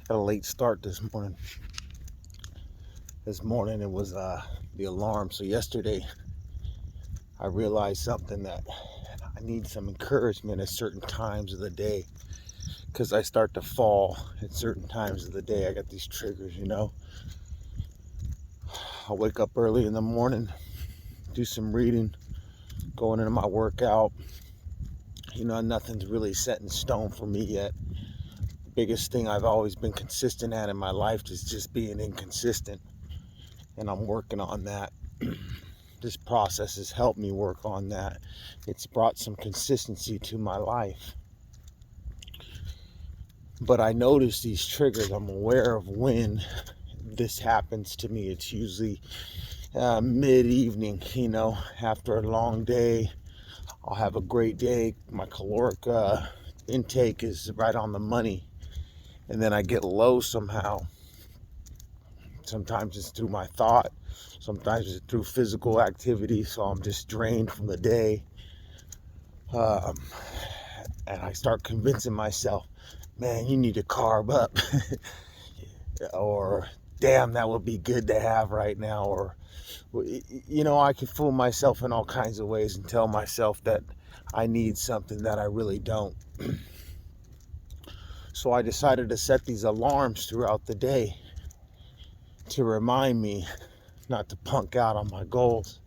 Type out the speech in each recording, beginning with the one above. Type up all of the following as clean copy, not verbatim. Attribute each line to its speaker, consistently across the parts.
Speaker 1: Got a late start this morning. It was the alarm. So yesterday I realized something, that I need some encouragement at certain times of the day, because I start to fall at certain times of the day. I got these triggers. I'll wake up early in the morning, do some reading, going into my workout. Nothing's really set in stone for me yet. The biggest thing I've always been consistent at in my life is just being inconsistent, and I'm working on that. This process has helped me work on that. It's brought some consistency to my life. But I notice these triggers. I'm aware of when this happens to me. It's usually mid-evening, after a long day. I'll have a great day. My caloric intake is right on the money. And then I get low somehow. Sometimes it's through my thought. Sometimes it's through physical activity. So I'm just drained from the day. And I start convincing myself, man, you need to carb up. Or, damn, that would be good to have right now. Or, I can fool myself in all kinds of ways and tell myself that I need something that I really don't. So I decided to set these alarms throughout the day to remind me not to punk out on my goals,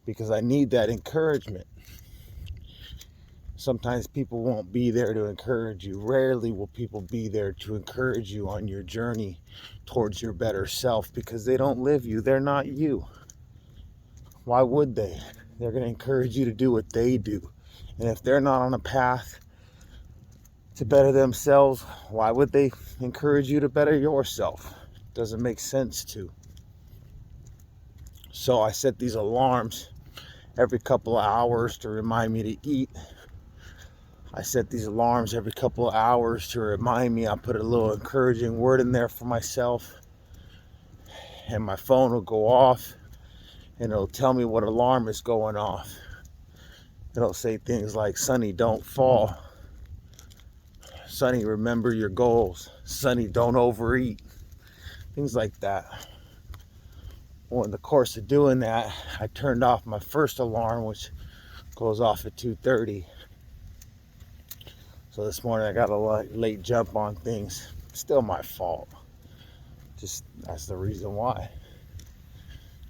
Speaker 1: because I need that encouragement. Sometimes people won't be there to encourage you. Rarely will people be there to encourage you on your journey towards your better self, because they don't live you. They're not you. Why would they? They're going to encourage you to do what they do. And if they're not on a path to better themselves, why would they encourage you to better yourself? It doesn't make sense to. So I set these alarms every couple of hours to remind me to eat. I set these alarms every couple of hours to remind me. I put a little encouraging word in there for myself, and my phone will go off, and it'll tell me what alarm is going off. It'll say things like, Sonny, don't fall. Sonny, remember your goals. Sonny, don't overeat. Things like that. Well, in the course of doing that, I turned off my first alarm, which goes off at 2:30. So this morning I got a late jump on things. Still my fault. Just that's the reason why.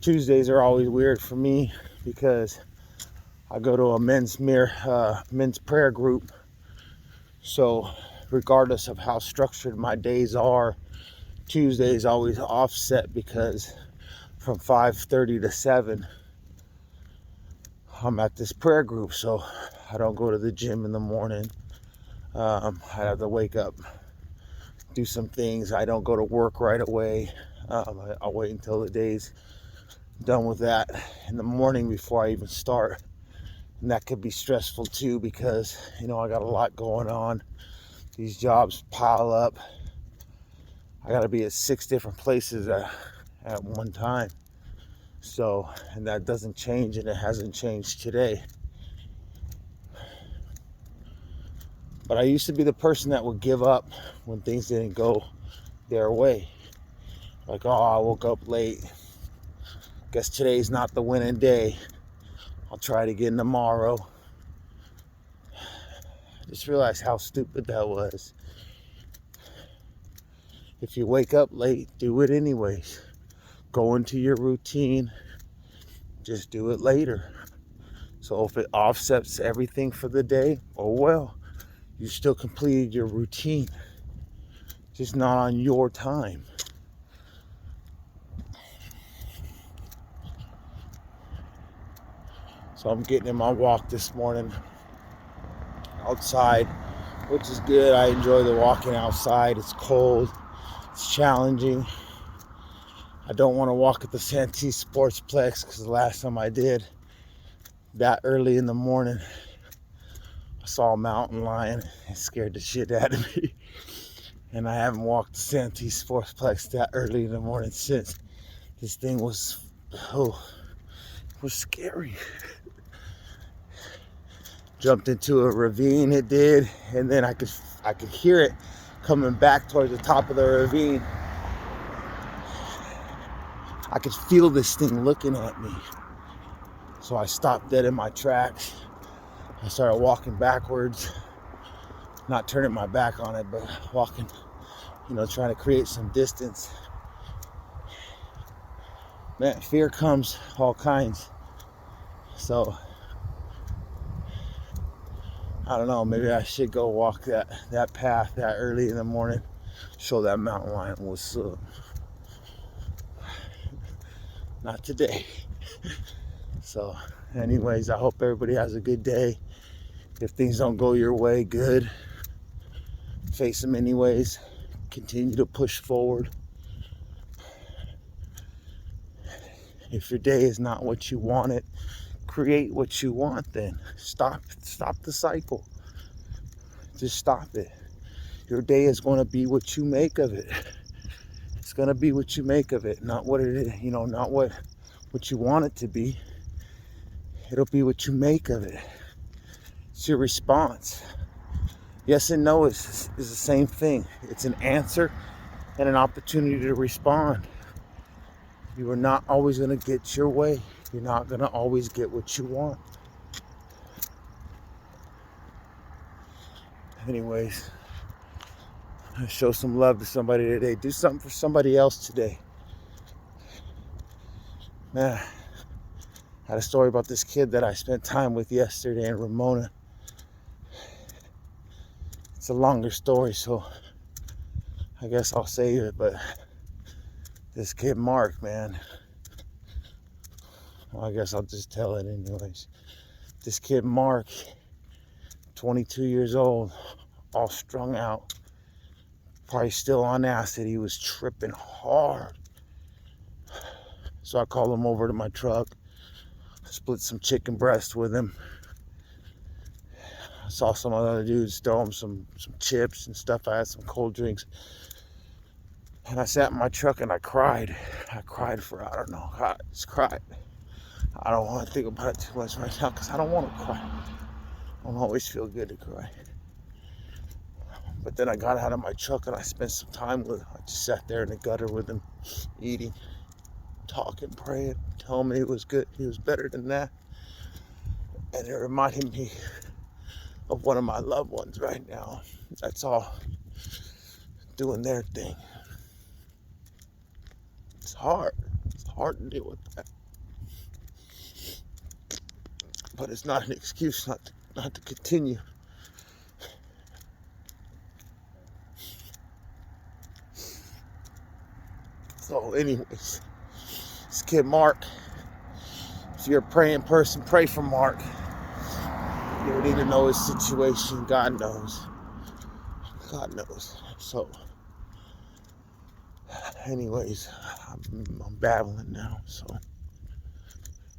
Speaker 1: Tuesdays are always weird for me, because I go to a men's prayer group. So regardless of how structured my days are, Tuesdays always offset, because from 5:30 to 7 I'm at this prayer group. So I don't go to the gym in the morning. I have to wake up, do some things. I don't go to work right away. I'll wait until the day's done with that in the morning before I even start. And that could be stressful too, because I got a lot going on. These jobs pile up. I got to be at 6 different places at one time. So, and that doesn't change, and it hasn't changed today. But I used to be the person that would give up when things didn't go their way. Like, oh, I woke up late. Guess today's not the winning day. I'll try it again tomorrow. I just realized how stupid that was. If you wake up late, do it anyways. Go into your routine. Just do it later. So if it offsets everything for the day, oh well. You still completed your routine, just not on your time. So I'm getting in my walk this morning outside, which is good. I enjoy the walking outside. It's cold, it's challenging. I don't want to walk at the Santee Sportsplex, because the last time I did that early in the morning, I saw a mountain lion. It scared the shit out of me. And I haven't walked the Santee Sportsplex that early in the morning since. This thing was scary. Jumped into a ravine, it did, and then I could hear it coming back towards the top of the ravine, I could feel this thing looking at me. So I stopped dead in my tracks. I started walking backwards, not turning my back on it, but walking, trying to create some distance. Man, fear comes all kinds. So I don't know, maybe I should go walk that path that early in the morning, show that mountain lion what's up. Not today. So anyways, I hope everybody has a good day. If things don't go your way, good. Face them anyways. Continue to push forward. If your day is not what you want it, create what you want then. Stop the cycle. Just stop it. Your day is going to be what you make of it. It's going to be what you make of it, not what it is, not what you want it to be. It'll be what you make of it. It's your response. Yes and no is the same thing. It's an answer and an opportunity to respond. You are not always going to get your way. You're not going to always get what you want. Anyways, show some love to somebody today. Do something for somebody else today. Man, I had a story about this kid that I spent time with yesterday in Ramona. It's a longer story, so I guess I'll save it, but this kid Mark, man, well, I guess I'll just tell it anyways. This kid Mark, 22 years old, all strung out, probably still on acid. He was tripping hard. So I called him over to my truck, split some chicken breast with him. I saw some other dudes throw him some chips and stuff. I had some cold drinks. And I sat in my truck and I cried. I cried for, I don't know, I just cried. I don't want to think about it too much right now because I don't want to cry. I don't always feel good to cry. But then I got out of my truck and I spent some time with him. I just sat there in the gutter with him, eating, talking, praying, telling me he was good. He was better than that. And it reminded me of one of my loved ones right now. That's all doing their thing. It's hard. It's hard to deal with that. But it's not an excuse not to continue. So anyways, this kid Mark, if you're a praying person, pray for Mark. You don't need to know his situation. God knows. God knows. So anyways, I'm babbling now. So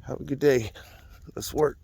Speaker 1: have a good day. Let's work.